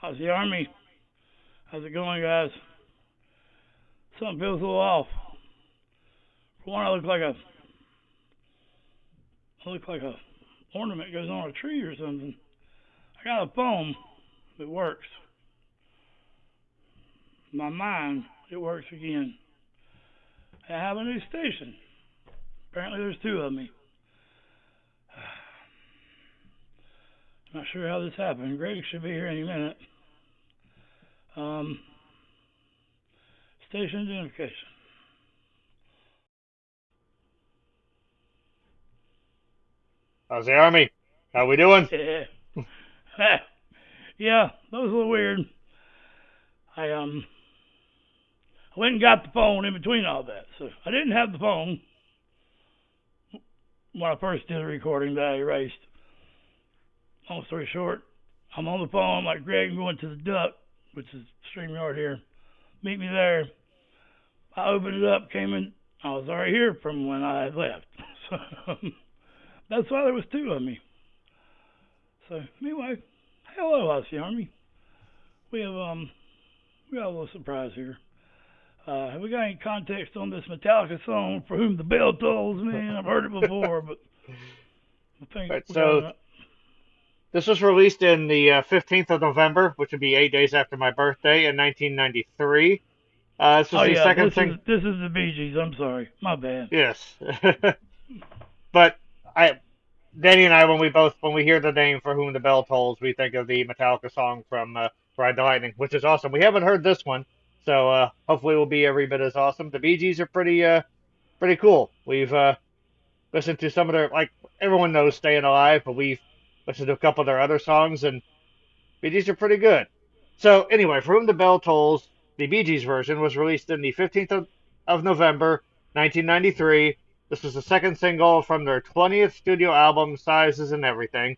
Aussie Army. How's it going, guys? Something feels a little off. For one, I look like a ornament goes on a tree or something. I got a phone that works. My mind, it works again. I have a new station. Apparently there's two of me. Not sure how this happened. Greg should be here any minute. Station identification. How's the Army? How we doing? Yeah. Yeah, that was a little weird. I went and got the phone in between all that. So I didn't have the phone when I first did the recording that I erased. Long story short, I'm on the phone. I'm like, Greg, I'm going to the Duck, which is StreamYard here. Meet me there. I opened it up, came in. I was already here from when I had left. So that's why there was two of me. So anyway, hello, Aussie Army. We got a little surprise here. Have we got any context on this Metallica song, For Whom the Bell Tolls? Man, I've heard it before, but I think Right, so this was released in the 15th of November, which would be 8 days after my birthday in 1993. This was the second thing. This is the Bee Gees. I'm sorry, my bad. Yes, but Danny and I, when we hear the name For Whom the Bell Tolls, we think of the Metallica song from Ride the Lightning, which is awesome. We haven't heard this one, so hopefully it will be every bit as awesome. The Bee Gees are pretty cool. We've listened to some of their, like everyone knows, Staying Alive, but we've listened to a couple of their other songs, and Bee Gees are pretty good. So anyway, For Whom the Bell Tolls, the Bee Gees version, was released in the 15th of November, 1993. This was the second single from their 20th studio album, Sizes and Everything.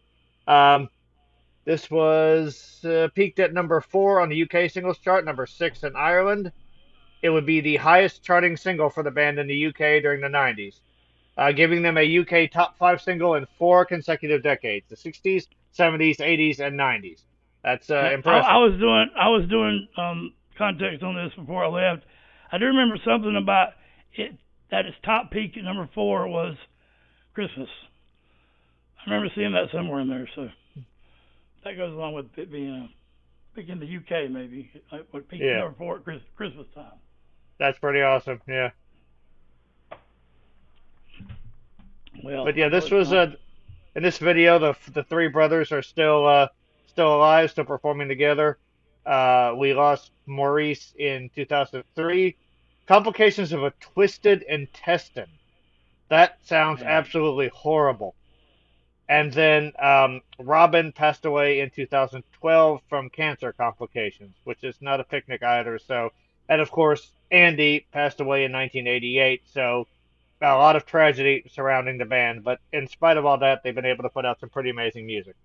This was peaked at number 4 on the UK singles chart, number 6 in Ireland. It would be the highest charting single for the band in the UK during the 90s, giving them a UK top 5 single in 4 consecutive decades, the 60s, 70s, 80s, and 90s. That's impressive. I was doing context on this before I left. I do remember something about it, that its top peak at number 4 was Christmas. I remember seeing that somewhere in there, so that goes along with it being big in the UK, maybe. What peaked at number 4 at Christmas time. That's pretty awesome, yeah. Well, but yeah, this was in this video. The three brothers are still alive, still performing together. We lost Maurice in 2003. Complications of a twisted intestine. That sounds absolutely horrible. And then Robin passed away in 2012 from cancer complications, which is not a picnic either. So, and of course, Andy passed away in 1988. So, a lot of tragedy surrounding the band. But in spite of all that, they've been able to put out some pretty amazing music.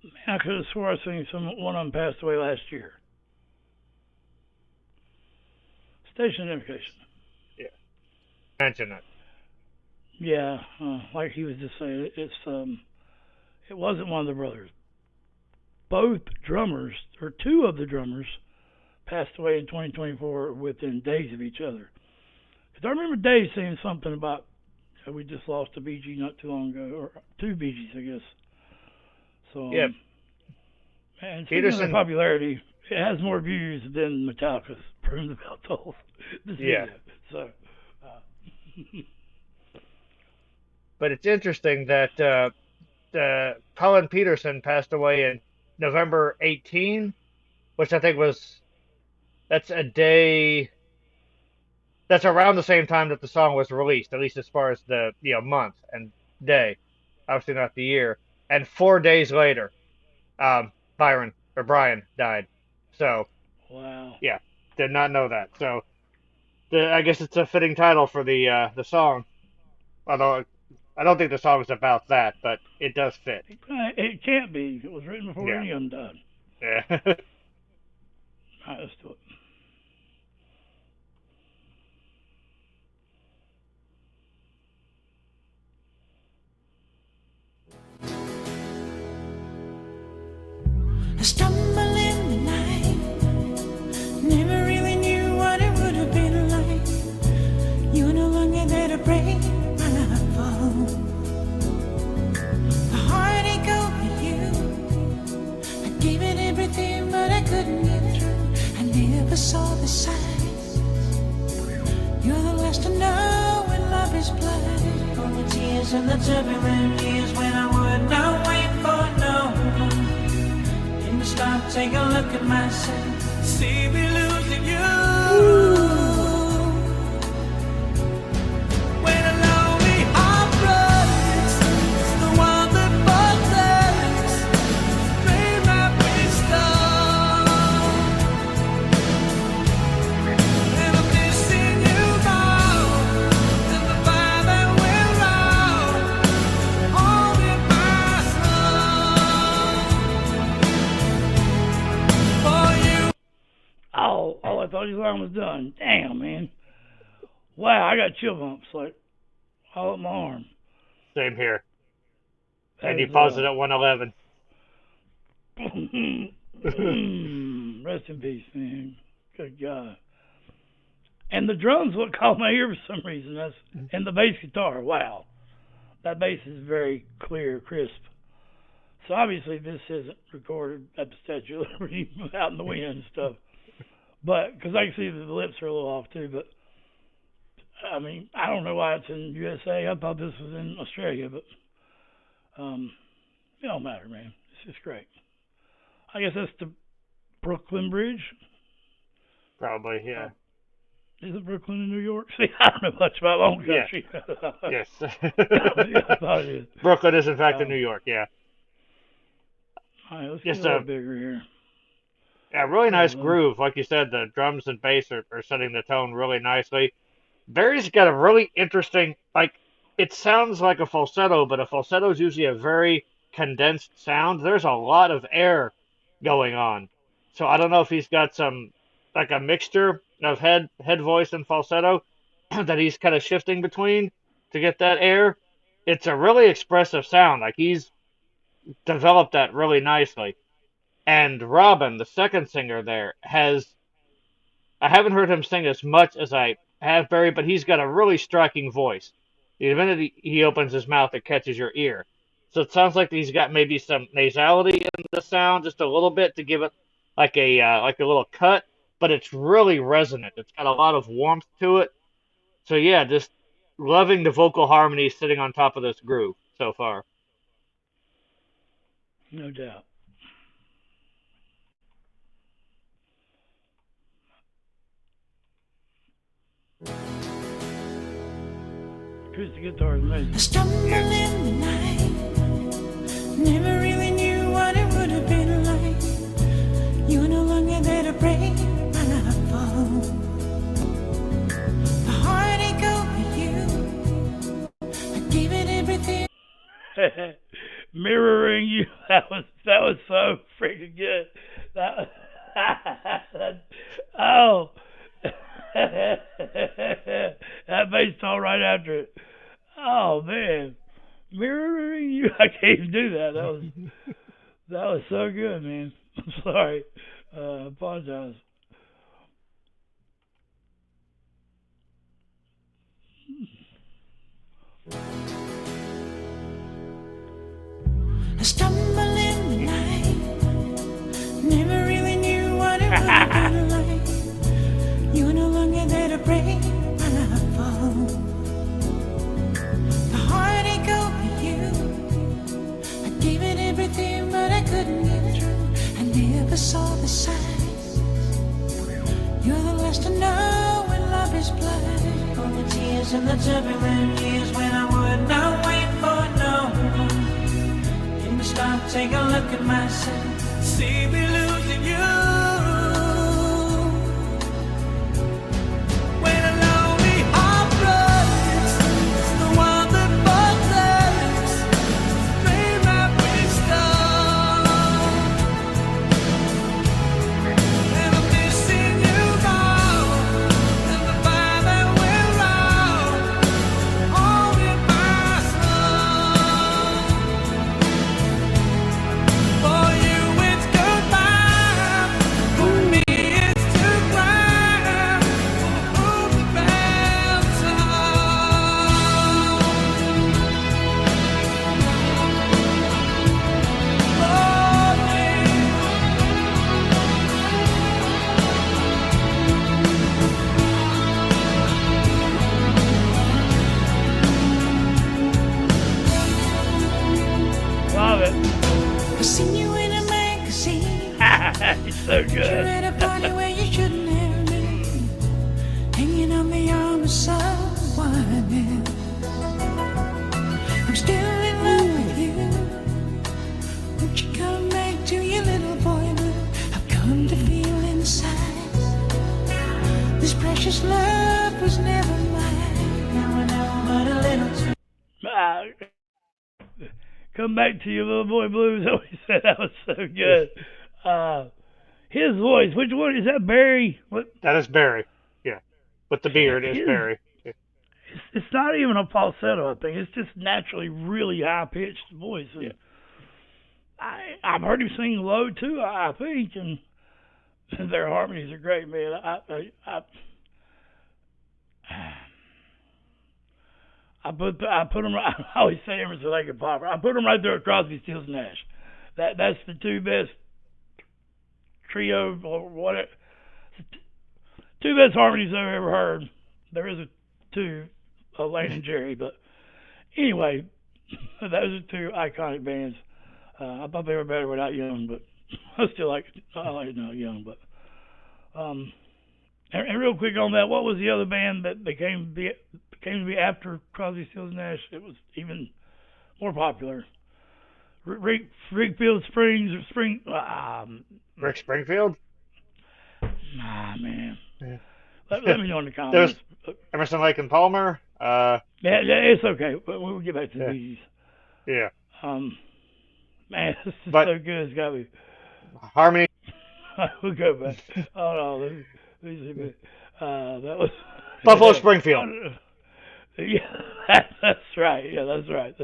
Man, I could have swore I seen one of them passed away last year. Station identification. Yeah. Mention it. Yeah, like he was just saying, it wasn't one of the brothers. Both drummers, or two of the drummers, passed away in 2024 within days of each other. Because I remember Dave saying something about we just lost a Bee Gee not too long ago, or two Bee Gees, I guess. So, yeah. And speaking of popularity, it has more views than Metallica's For Whom the Bell Tolls. Yeah. So. But it's interesting that Colin Peterson passed away in November 18, which I think that's around the same time that the song was released, at least as far as the month and day, obviously not the year. And 4 days later, Brian died. So, wow. Yeah, did not know that. So, I guess it's a fitting title for the song, although I don't think the song is about that, but it does fit. It can't be. It was written before any of them died. Yeah. All right, let's do it. stumble in the night. Never really knew what it would have been like. You're no longer there to break my fall. The heartache over you, I gave it everything, but I couldn't get through. I never saw the signs. You're the last to know when love is blind. All the tears and the turbulent years when I would not wait for no one. And to stop, take a look at myself, see me losing you. When a lonely heart breaks, it's the one that protects. Dream that we stole. And I'm missing you now. And the fire that will roll all in my soul. For you. Oh, I thought his arm was done. Damn, man. Wow, I got chill bumps, like, all up my arm. Same here. That And you was, paused it at 111. Rest in peace, man. Good God. And the drums what caught my ear for some reason. And the bass guitar. Wow. That bass is very clear, crisp. So obviously this isn't recorded at the Statue of Liberty out in the wind and stuff. But, because I can see that the lips are a little off too, but, I mean, I don't know why it's in USA. I thought this was in Australia, but, it don't matter, man. It's just great. I guess that's the Brooklyn Bridge. Probably, yeah. Is it Brooklyn in New York? See, I don't know much about my own country. Yes. Yeah, I thought it is. Brooklyn is, in fact, in New York, yeah. All right, let's Just get a little bigger here. Yeah, really nice groove. Like you said, the drums and bass are setting the tone really nicely. Barry's got a really interesting, like, it sounds like a falsetto, but a falsetto is usually a very condensed sound. There's a lot of air going on. So I don't know if he's got some, like a mixture of head voice and falsetto that he's kind of shifting between to get that air. It's a really expressive sound. Like, he's developed that really nicely. And Robin, the second singer there, I haven't heard him sing as much as I have Barry, but he's got a really striking voice. The minute he opens his mouth, it catches your ear. So it sounds like he's got maybe some nasality in the sound, just a little bit to give it like a little cut, but it's really resonant. It's got a lot of warmth to it. So yeah, just loving the vocal harmony sitting on top of this groove so far. No doubt. Acoustic guitar is amazing. I stumble in the night. Never really knew what it would have been like. You're no longer there to break my fall. The heartache over you, I gave it everything. Mirroring you. That was so freaking good. Oh. That bass tone right after it. Oh man, mirroring you. I can't even do that. That was so good, man. I'm sorry. Apologize. I stumble in the night. Never really knew what it would have been like. You're no longer there to break my fall. The heartache over you, I gave it everything, but I couldn't get through. I never saw the signs. You're the last to know when love is blind. All the tears and the turbulent years when I would not wait for no one. And to stop, take a look at myself, see me losing you. For you it's goodbye. I seen you in a magazine. It's so You're good. at a party where you shouldn't have been, hanging on the arm of someone else. I'm still in love with you. Won't you come back to your little boy blue? I've come to feel inside this precious love was never mine. Now I know but a little too. Come back to your little boy blues. Oh, he said that was so good. His voice. Which one is that? Barry? What? That is Barry. Yeah, with the beard is Barry. Yeah. It's not even a falsetto. I think it's just naturally really high pitched voice. And Yeah. I've heard him sing low too. I think, and their harmonies are great, man. I put them. I always say Emerson, Lake and Palmer. I put them right there at Crosby, Stills, Nash. That's the two best trio or whatever. Two best harmonies I've ever heard. There is a two, Lane and Jerry, but anyway, those are two iconic bands. I thought they were better without Young, but I like it now Young. But and real quick on that, what was the other band that came to be after Crosby, Stills, Nash? It was even more popular. Rick Springs or Spring. Rick Springfield. Nah, man. Yeah. Let me know in the comments. Emerson, Lake and Palmer. Yeah, it's okay. We'll get back to the Bees. Yeah. Man, this is But- so good. It's got me. Harmony. We'll go back. Oh no, let me see. That was Buffalo Springfield. Yeah, that's right. Yeah, that's right.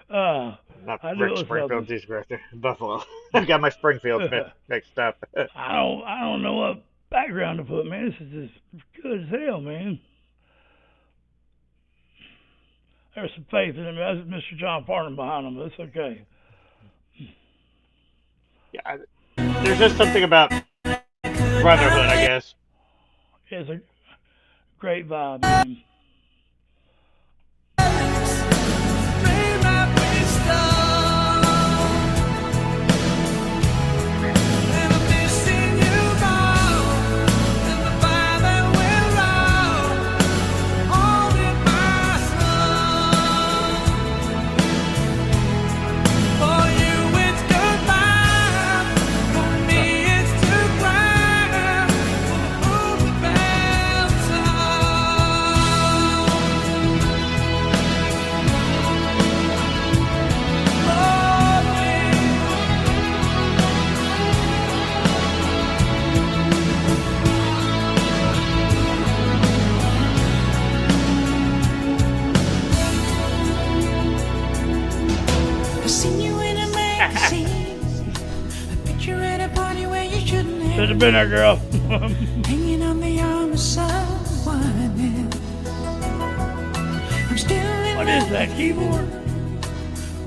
Not I knew Rick it was Springfield. something. Jesus Christ. Buffalo. I got my Springfield mixed up. I don't know what background to put, man. This is just good as hell, man. There's some faith in him. That's Mr. John Farnham behind him, but it's okay. Yeah, there's just something about brotherhood, I guess. It's a great vibe, man. Should have been there, girl. Hanging on the arm of someone else. I'm still in What is that, keyboard?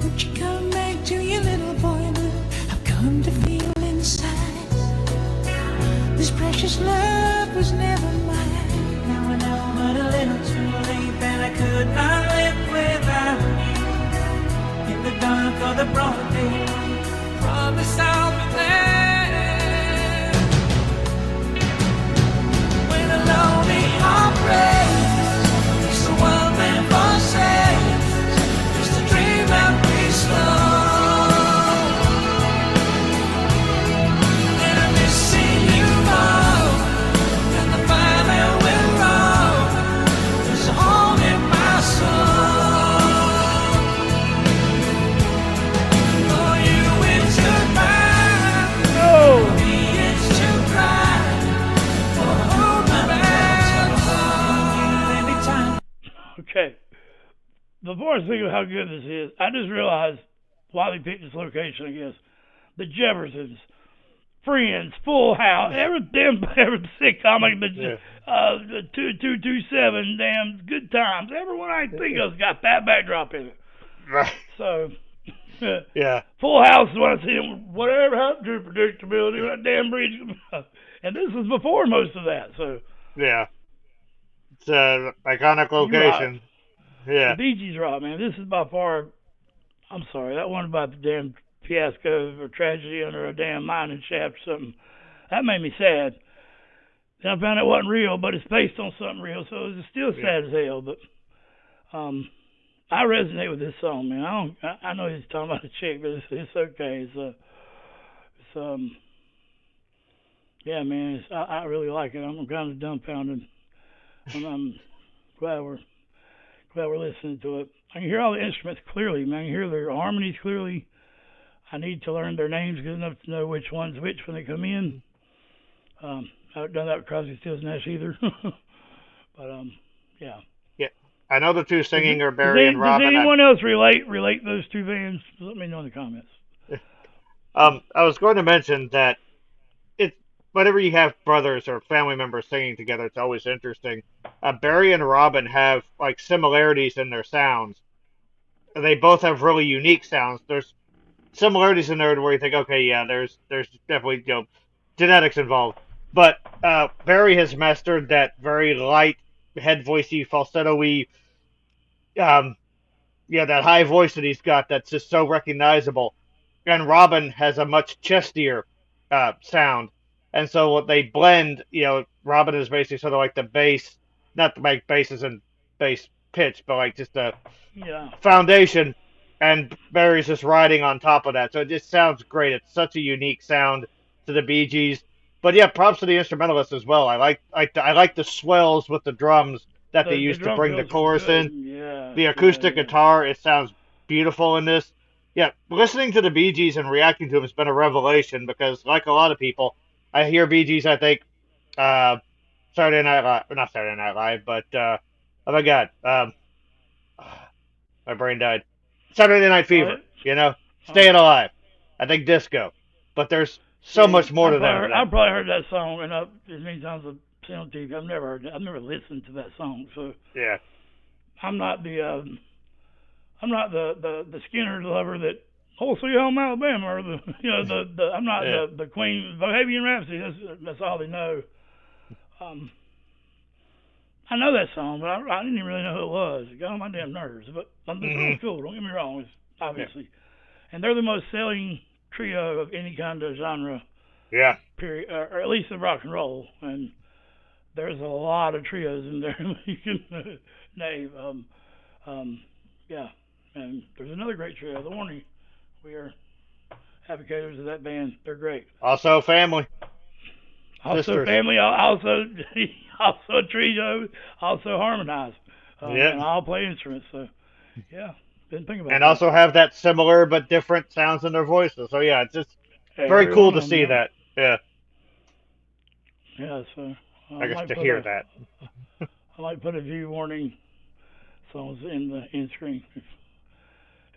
Won't you come back to your little boy blue? I've come to feel inside this precious love was never mine. Now I know but a little too late that I could not live without you. In the dark or the broad day, promise I'll be there. When a lonely heart breaks, it's the one man forsakes, just a dream that we stole. And I'm missing you more than the fire that will roll. There's a hole in my soul. For you it's goodbye. Oh. For me it's to cry. For whom I'm anytime. Okay. Before I think of how good this is, I just realized why they picked this location, I guess. The Jeffersons, Friends, Full House, every sitcom, like the 2227, damn Good Times. Everyone I can think of's got that backdrop in it. Right. So, Yeah. Full House is when I see them, whatever happened to predictability, that damn bridge. And this was before most of that, so. Yeah. It's an iconic location. Yeah. The Bee Gees rock, man. This is by far, I'm sorry, that one about the damn fiasco or tragedy under a damn mining shaft or something. That made me sad. Then I found out it wasn't real, but it's based on something real, so it was still sad as hell. But I resonate with this song, man. I know he's talking about a chick, but it's okay. Yeah, man. I really like it. I'm kind of dumbfounded. I'm glad we're listening to it. I can hear all the instruments clearly, man. I can hear their harmonies clearly. I need to learn their names good enough to know which one's which when they come in. I haven't done that with Crosby, Stills, Nash either. But yeah. Yeah, I know the two singing are Barry and Robin. Does anyone else relate those two bands? Let me know in the comments. I was going to mention that whenever you have brothers or family members singing together, it's always interesting. Barry and Robin have like similarities in their sounds. They both have really unique sounds. There's similarities in there where you think, okay, yeah, there's definitely genetics involved. But Barry has mastered that very light, head voicey, falsetto-y, that high voice that he's got that's just so recognizable. And Robin has a much chestier sound. And so what they blend, Robin is basically sort of like the bass, not to make basses and bass pitch, but like just a foundation, and Barry's just riding on top of that. So it just sounds great. It's such a unique sound to the Bee Gees. But yeah, props to the instrumentalists as well. I like the swells with the drums that they used to bring the chorus in. Yeah, the acoustic guitar, it sounds beautiful in this. Yeah, listening to the Bee Gees and reacting to them has been a revelation because, like a lot of people, I hear Bee Gees, I think, Saturday Night Live, not Saturday Night Live, but, oh my God, my brain died. Saturday Night Fever, Staying Alive. I think disco. But there's so much more to that. I've probably heard that song as many times as I've seen on TV. I've never heard it. I've never listened to that song. So yeah, I'm not the Skinner lover that Sweet Home Alabama, or I'm not the Queen Bohemian Rhapsody. That's all they know. I know that song, but I didn't even really know who it was. It got on my damn nerves. But the song's cool. Don't get me wrong. It's obviously, and they're the most selling trio of any kind of genre. Yeah. Period, or at least of rock and roll. And there's a lot of trios in there you can name. Yeah. And there's another great trio, the Warning. We are advocates of that band. They're great. Also family. Also Sisters. Family. Also a trio. Also harmonize. And all play instruments. So, yeah. Didn't think about and that. also have that similar but different sounds in their voices. So yeah, it's just very cool to see that. Yeah. Yeah. So I guess to hear that. I might put a few Warning songs in the end screen if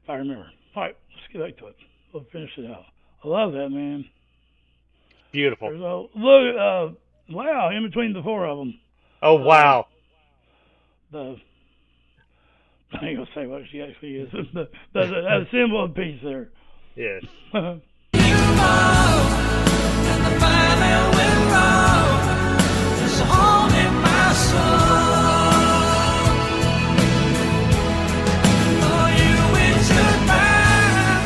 I remember. All right, let's get back to it. We'll finish it out. I love that, man. Beautiful. Look, wow, in between the four of them. Oh, wow. I ain't going to say what she actually is. That symbol of peace there. Yes. And the fire that will roll is haunting my soul. For you it's goodbye,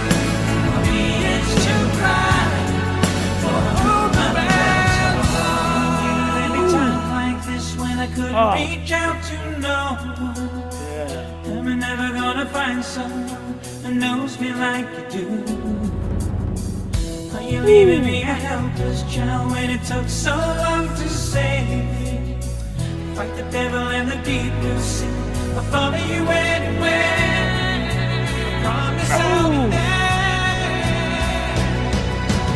for me it's to cry, for whom the bells fall. Every time like this when I couldn't reach out to no one. Am I never gonna find someone who knows me like you do? Are you leaving me a helpless child when it took so long to save me? Fight the devil in the deep blue sea. I'll follow you anywhere. I promise I'll be there.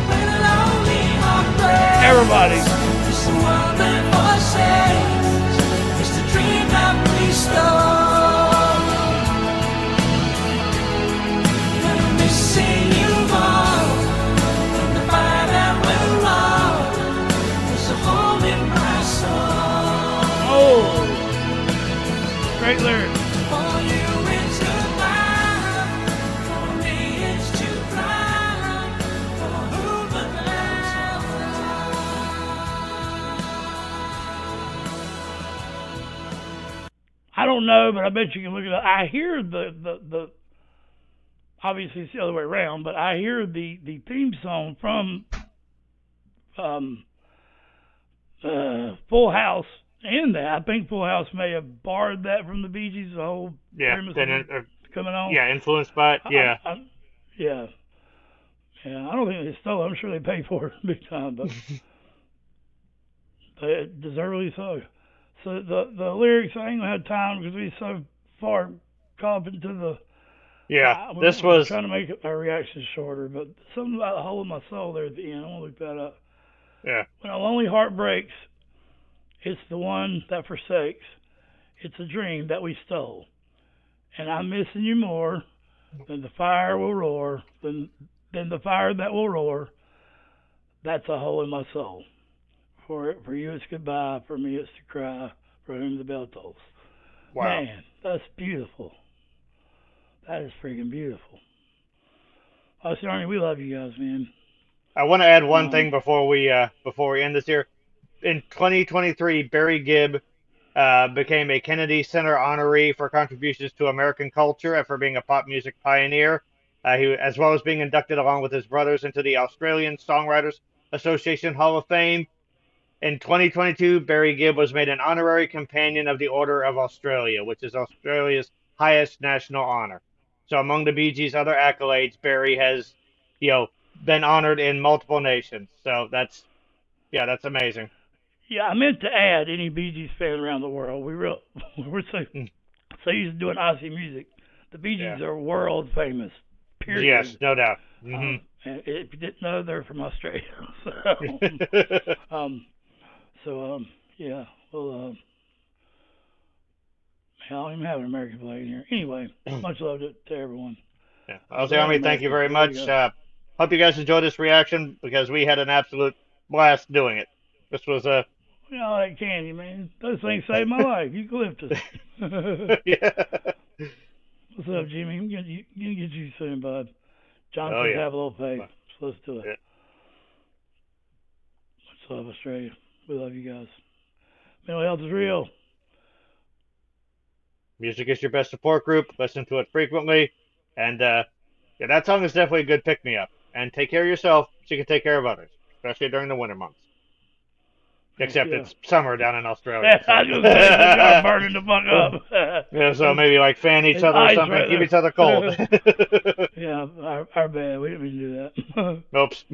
When a lonely heart breaks, Everybody. just a wandering voices, just a dream not restored. Great lyrics. I don't know, but I bet you can look it up. I hear the obviously it's the other way around, but I hear the theme song from Full House in that. I think Full House may have borrowed that from the Bee Gees, the whole premise coming on. Yeah, influenced by it. Yeah. Yeah. Yeah, I don't think they stole it. I'm sure they paid for it big time, but they deservedly so. So the lyrics, I ain't gonna have time because we so far caught up into the. Yeah, we're trying to make our reactions shorter, but something about the hole in my soul there at the end. I want to look that up. Yeah. When a lonely heart breaks, it's the one that forsakes. It's a dream that we stole, and I'm missing you more than the fire will roar. Than the fire that will roar. That's a hole in my soul. For you it's goodbye, for me it's to cry, for whom the bell tolls. Wow. Man, that's beautiful. That is freaking beautiful. Aussie Army, we love you guys, man. I want to add one thing before we end this here. In 2023, Barry Gibb became a Kennedy Center honoree for contributions to American culture and for being a pop music pioneer. As well as being inducted along with his brothers into the Australian Songwriters Association Hall of Fame. In 2022, Barry Gibb was made an honorary companion of the Order of Australia, which is Australia's highest national honor. So among the Bee Gees' other accolades, Barry has, been honored in multiple nations. So that's amazing. Yeah, I meant to add any Bee Gees fan around the world. We're so used to doing Aussie music. The Bee Gees are world famous. Period. Yes, no doubt. Mm-hmm. And if you didn't know, they're from Australia. Yeah. Well, I don't even have an American flag in here. Anyway, much love to everyone. Yeah. Aussie Army, thank you very much. Hope you guys enjoyed this reaction because we had an absolute blast doing it. This was a. You know, like candy, man. Those things saved my life. Eucalyptus. Yeah. What's up, Jimmy? I'm gonna get you soon, bud. Jonathan's have a little faith. So let's do it. Yeah. Much love, Australia. We love you guys. Mental health is real. Music is your best support group. Listen to it frequently. And that song is definitely a good pick-me-up. And take care of yourself so you can take care of others, especially during the winter months. Except it's summer down in Australia. I was going to say, y'all burning the fuck up. Yeah, so maybe like fan each other or something, keep each other cold. Yeah, our bad. We didn't mean to do that. Oops.